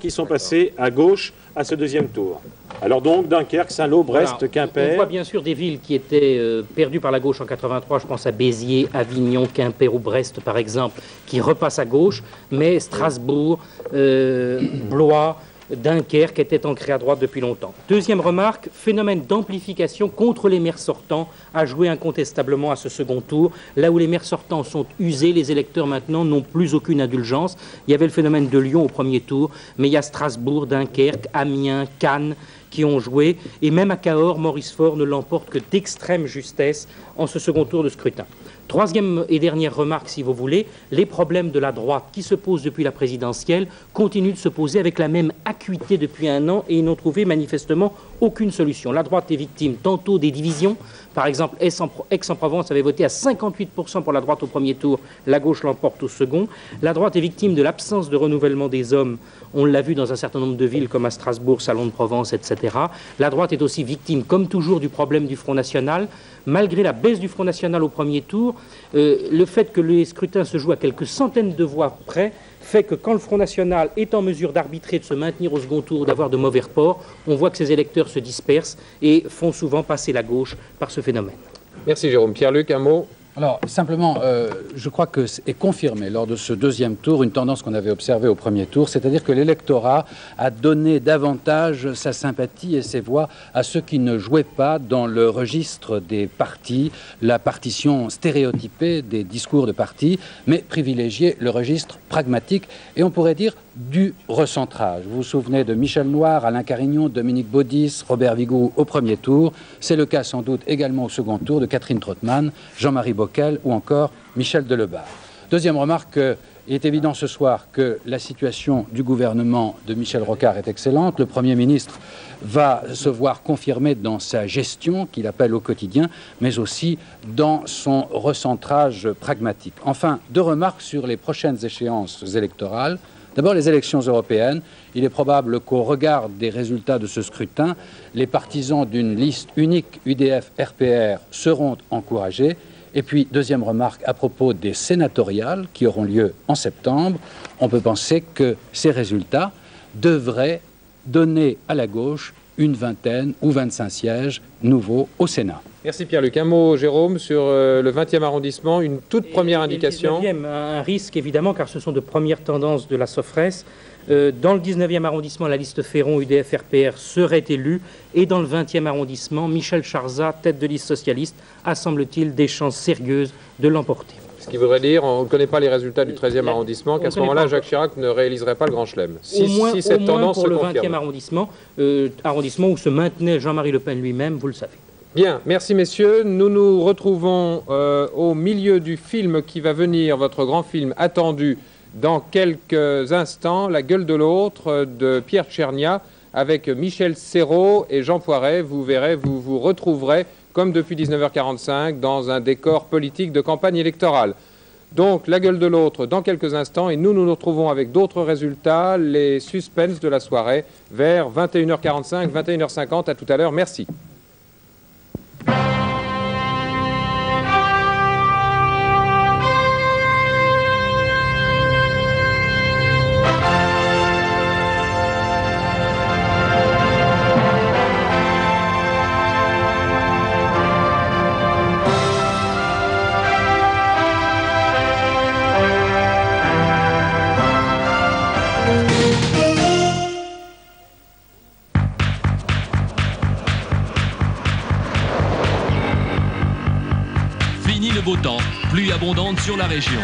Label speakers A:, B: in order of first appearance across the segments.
A: qui sont passés à gauche à ce deuxième tour. Alors donc, Dunkerque, Saint-Lô, Brest, Quimper...
B: On voit bien sûr des villes qui étaient perdues par la gauche en 83, je pense à Béziers, Avignon, Quimper ou Brest par exemple, qui repassent à gauche, mais Strasbourg, Blois, Dunkerque était ancré à droite depuis longtemps. Deuxième remarque, phénomène d'amplification contre les maires sortants a joué incontestablement à ce second tour. Là où les maires sortants sont usés, les électeurs maintenant n'ont plus aucune indulgence. Il y avait le phénomène de Lyon au premier tour, mais il y a Strasbourg, Dunkerque, Amiens, Cannes qui ont joué. Et même à Cahors, Maurice Faure ne l'emporte que d'extrême justesse en ce second tour de scrutin. Troisième et dernière remarque, si vous voulez, les problèmes de la droite qui se posent depuis la présidentielle continuent de se poser avec la même acuité depuis un an et ils n'ont trouvé manifestement aucune solution. La droite est victime tantôt des divisions. Par exemple, Aix-en-Provence avait voté à 58% pour la droite au premier tour, la gauche l'emporte au second. La droite est victime de l'absence de renouvellement des hommes. On l'a vu dans un certain nombre de villes comme à Strasbourg, Salon de Provence, etc. La droite est aussi victime, comme toujours, du problème du Front National. Malgré la baisse du Front National au premier tour, le fait que les scrutins se jouent à quelques centaines de voix près fait que quand le Front National est en mesure d'arbitrer, de se maintenir au second tour, d'avoir de mauvais reports, on voit que ces électeurs se dispersent et font souvent passer la gauche par ce phénomène.
C: Merci Jérôme. Pierre-Luc, un mot?
D: Alors, simplement, je crois que est confirmé lors de ce deuxième tour une tendance qu'on avait observée au premier tour, c'est-à-dire que l'électorat a donné davantage sa sympathie et ses voix à ceux qui ne jouaient pas dans le registre des partis, la partition stéréotypée des discours de partis, mais privilégiait le registre pragmatique et on pourrait dire du recentrage. Vous vous souvenez de Michel Noir, Alain Carignon, Dominique Baudis, Robert Vigou au premier tour. C'est le cas sans doute également au second tour de Catherine Trottmann, Jean-Marie Bockel ou encore Michel Delebarre. Deuxième remarque, il est évident ce soir que la situation du gouvernement de Michel Rocard est excellente. Le Premier ministre va se voir confirmé dans sa gestion qu'il appelle au quotidien, mais aussi dans son recentrage pragmatique. Enfin, deux remarques sur les prochaines échéances électorales. D'abord, les élections européennes. Il est probable qu'au regard des résultats de ce scrutin, les partisans d'une liste unique UDF-RPR seront encouragés. Et puis, deuxième remarque, à propos des sénatoriales qui auront lieu en septembre, on peut penser que ces résultats devraient donner à la gauche une vingtaine ou 25 sièges nouveaux au Sénat.
C: Merci Pierre-Luc. Un mot, Jérôme, sur le 20e arrondissement, une toute première indication.
B: Le 19e, un risque évidemment, car ce sont de premières tendances de la Sofres. Dans le 19e arrondissement, la liste Ferron UDF-RPR serait élue. Et dans le 20e arrondissement, Michel Charzat, tête de liste socialiste, a, semble-t-il, des chances sérieuses de l'emporter.
C: Ce qui voudrait dire, on ne connaît pas les résultats du 13e arrondissement, qu'à ce moment-là, Jacques Chirac ne réaliserait pas le Grand Chelem.
B: Si cette tendance se confirme. Au moins pour le 20e arrondissement où se maintenait Jean-Marie Le Pen lui-même, vous le savez.
C: Bien, merci messieurs. Nous nous retrouvons au milieu du film qui va venir, votre grand film attendu dans quelques instants, La gueule de l'autre de Pierre Tchernia avec Michel Serrault et Jean Poiret. Vous verrez, vous vous retrouverez comme depuis 19h45 dans un décor politique de campagne électorale. Donc, La gueule de l'autre dans quelques instants et nous nous retrouvons avec d'autres résultats, les suspens de la soirée vers 21h45, 21h50. À tout à l'heure. Merci.
E: Pluie abondante sur la région.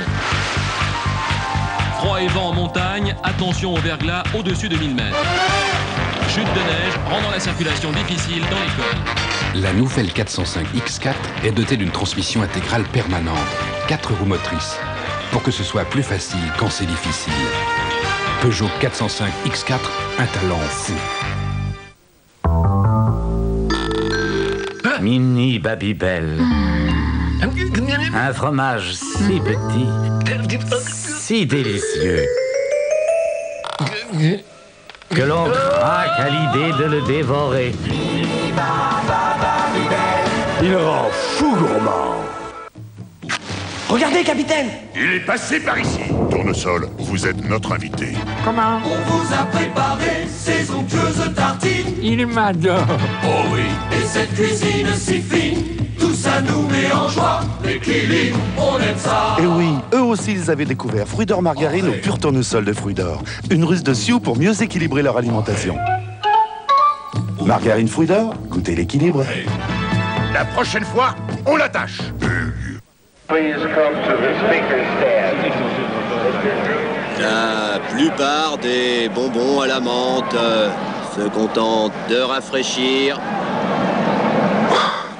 E: Froid et vent en montagne, attention au verglas au-dessus de 1000 mètres. Chute de neige rendant la circulation difficile dans les cols.
F: La nouvelle 405 X4 est dotée d'une transmission intégrale permanente, 4 roues motrices, pour que ce soit plus facile quand c'est difficile. Peugeot 405 X4, un talent fou.
G: Mini Babybel. Un fromage si petit, si délicieux, que l'on craque à l'idée de le dévorer.
H: Il rend fou gourmand.
I: Regardez, capitaine!
J: Il est passé par ici.
K: Tournesol, vous êtes notre invité.
I: Comment?
L: On vous a préparé
H: il m'adore.
I: Oh oui, et cette cuisine si fine, tout ça nous met en joie. L'équilibre, on aime ça.
J: Et oui, eux aussi ils avaient découvert fruits d'or margarine au pur tournesol de fruits d'or. Une ruse de Sioux pour mieux équilibrer leur alimentation. Margarine fruits d'or, goûtez l'équilibre.
H: La prochaine fois, on l'attache.
K: La plupart des bonbons à la menthe se contentent de rafraîchir.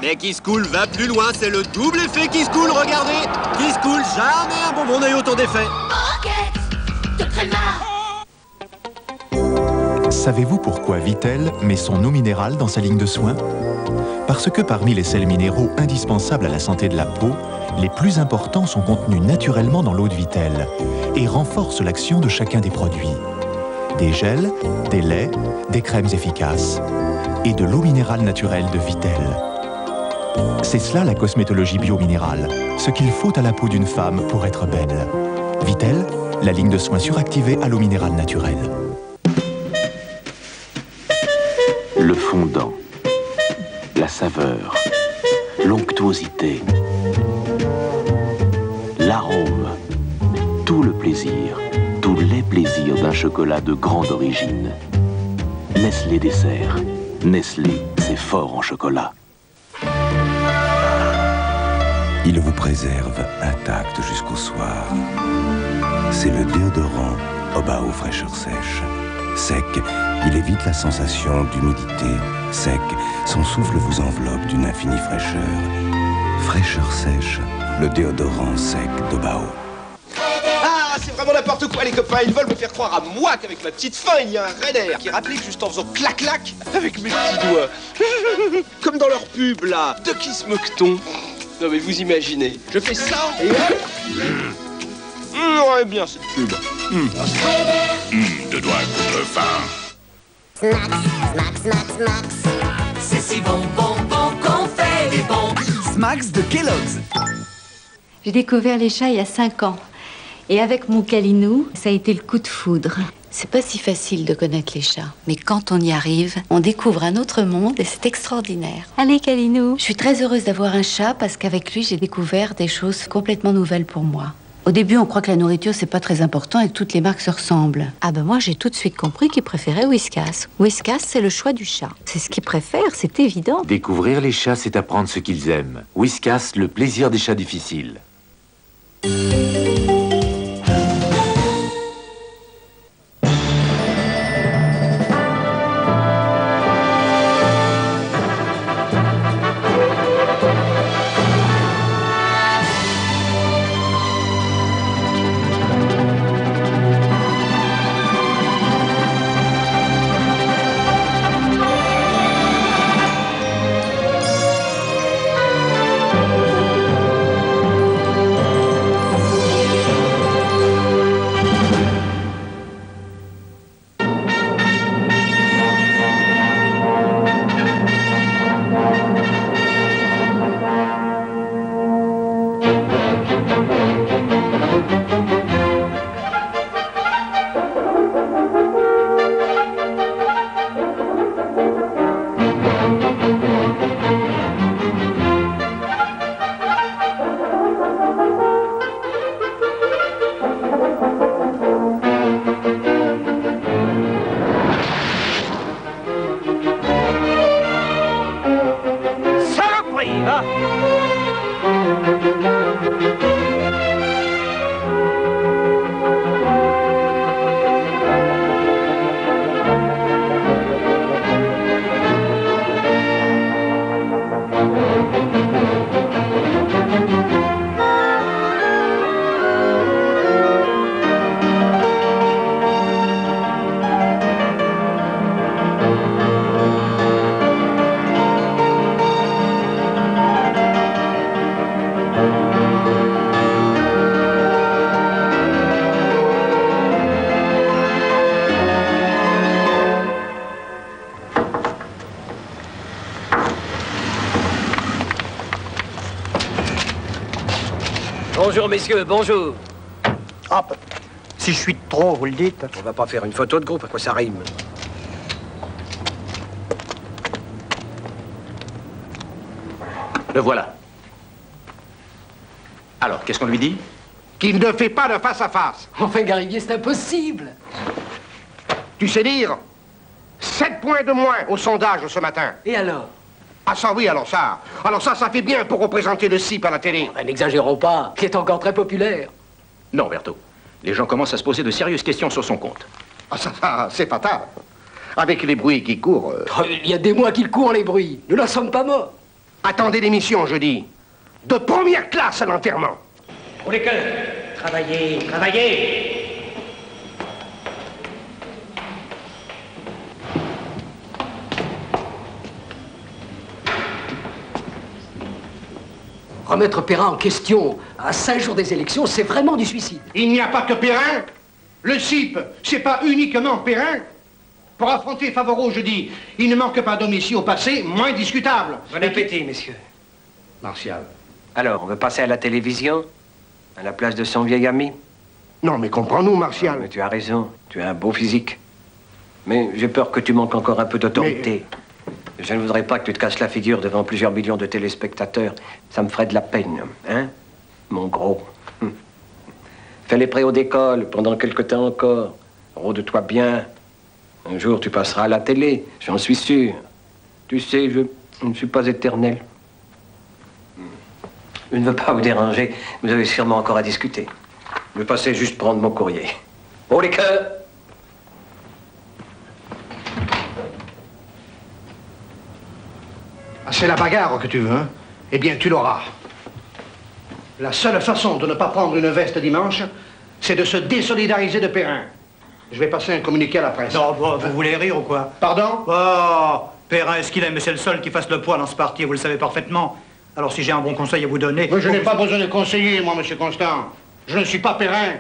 K: Mais Kiskool va plus loin, c'est le double effet Kiskool, regardez. Kiskool, jamais un bonbon n'a eu autant d'effet.
L: Savez-vous pourquoi Vittel met son eau minérale dans sa ligne de soins? Parce que parmi les sels minéraux indispensables à la santé de la peau, les plus importants sont contenus naturellement dans l'eau de Vittel et renforcent l'action de chacun des produits. Des gels, des laits, des crèmes efficaces et de l'eau minérale naturelle de Vittel. C'est cela la cosmétologie biominérale, ce qu'il faut à la peau d'une femme pour être belle. Vittel, la ligne de soins suractivée à l'eau minérale naturelle.
M: Le fondant, la saveur, l'onctuosité, l'arôme, tout le plaisir, tous les plaisirs d'un chocolat de grande origine. Nestlé dessert. Nestlé, c'est fort en chocolat.
N: Il vous préserve intact jusqu'au soir. C'est le déodorant Obao fraîcheur sèche. Sec, il évite la sensation d'humidité. Sec, son souffle vous enveloppe d'une infinie fraîcheur. Fraîcheur sèche, le déodorant sec d'Obao.
O: Ah, c'est vraiment n'importe quoi les copains, ils veulent me faire croire à moi qu'avec ma petite faim, il y a un raider qui rapplique juste en faisant clac-clac avec mes petits doigts. Comme dans leur pub là, de qui se moque-t-on? Non mais vous imaginez, je fais ça et ouais bien cette pub.
H: De doigts contre faim.
I: Smacks, c'est si bon qu'on fait des bons.
P: Smacks de Kellogg's.
Q: J'ai découvert les chats il y a 5 ans. Et avec mon Calinou, ça a été le coup de foudre. C'est pas si facile de connaître les chats. Mais quand on y arrive, on découvre un autre monde et c'est extraordinaire. Allez, Calinou. Je suis très heureuse d'avoir un chat parce qu'avec lui, j'ai découvert des choses complètement nouvelles pour moi. Au début, on croit que la nourriture, c'est pas très important et que toutes les marques se ressemblent. Ah ben moi, j'ai tout de suite compris qu'il préférait Whiskas. Whiskas, c'est le choix du chat. C'est ce qu'il préfère, c'est évident.
R: Découvrir les chats, c'est apprendre ce qu'ils aiment. Whiskas, le plaisir des chats difficiles.
S: Bonjour messieurs, bonjour.
T: Hop, si je suis de trop, vous le dites.
S: On va pas faire une photo de groupe, à quoi ça rime?
T: Le voilà. Alors, qu'est-ce qu'on lui dit?
P: Qu'il ne fait pas de face-à-face.
U: Enfin, Garibier, c'est impossible.
P: Tu sais lire? 7 points de moins au sondage ce matin.
U: Et alors?
P: Ah ça oui, alors ça fait bien pour représenter le CIP à la télé.
U: N'exagérons pas, il est encore très populaire.
T: Non, Berthaud. Les gens commencent à se poser de sérieuses questions sur son compte.
P: Ah ça, c'est fatal. Avec les bruits qui courent...
U: Oh, il y a des mois qu'il court, les bruits. Nous n'en sommes pas morts.
P: Attendez l'émission, je dis. De première classe à l'enterrement.
S: Pour les cœurs, travaillez, travaillez.
U: Remettre Perrin en question à 5 jours des élections, c'est vraiment du suicide.
P: Il n'y a pas que Perrin. Le CIP, c'est pas uniquement Perrin. Pour affronter Favoreau, je dis, il ne manque pas d'hommes ici au passé, moins discutable.
S: Bon appétit, messieurs.
P: Martial.
S: Alors, on veut passer à la télévision? À la place de son vieil ami?
P: Non, mais comprends-nous, Martial.
S: Mais tu as raison, tu as un beau physique. Mais j'ai peur que tu manques encore un peu d'autorité. Je ne voudrais pas que tu te casses la figure devant plusieurs millions de téléspectateurs. Ça me ferait de la peine, hein, mon gros. Fais les préaux d'école pendant quelque temps encore. Rôde-toi bien. Un jour, tu passeras à la télé, j'en suis sûr. Tu sais, je ne suis pas éternel. Je ne veux pas vous déranger. Vous avez sûrement encore à discuter. Je vais passer juste prendre mon courrier. Oh, les cœurs!
P: Ah, c'est la bagarre que tu veux, hein? Eh bien, tu l'auras. La seule façon de ne pas prendre une veste dimanche, c'est de se désolidariser de Perrin. Je vais passer un communiqué à la presse.
T: Non, bon, vous voulez rire ou quoi?
P: Pardon?
T: Oh, Perrin, est-ce qu'il aime? Mais c'est le seul qui fasse le poids dans ce parti, vous le savez parfaitement. Alors si j'ai un bon conseil à vous donner...
P: Mais je n'ai pas besoin de conseiller, moi, monsieur Constant. Je ne suis pas Perrin.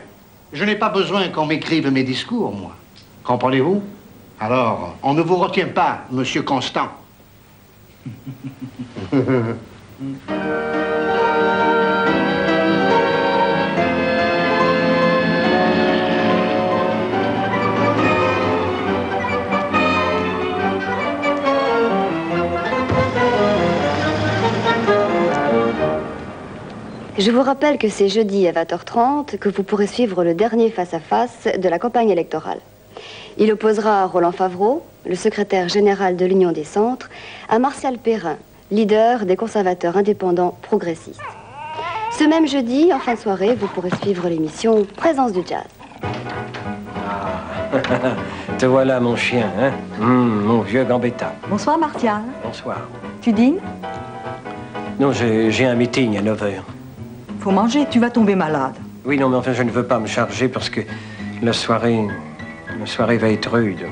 P: Je n'ai pas besoin qu'on m'écrive mes discours, moi. Comprenez-vous? Alors, on ne vous retient pas, monsieur Constant.
V: Je vous rappelle que c'est jeudi à 20h30 que vous pourrez suivre le dernier face-à-face de la campagne électorale. Il opposera Roland Favreau, le secrétaire général de l'Union des Centres, à Martial Perrin, leader des conservateurs indépendants progressistes. Ce même jeudi, en fin de soirée, vous pourrez suivre l'émission Présence du Jazz.
S: Te voilà, mon chien, hein? Mon vieux Gambetta.
W: Bonsoir, Martial.
S: Bonsoir.
W: Tu dînes?
S: Non, j'ai un meeting à 9h.
W: Faut manger, tu vas tomber malade.
S: Oui, non, mais enfin, je ne veux pas me charger parce que la soirée va être rude.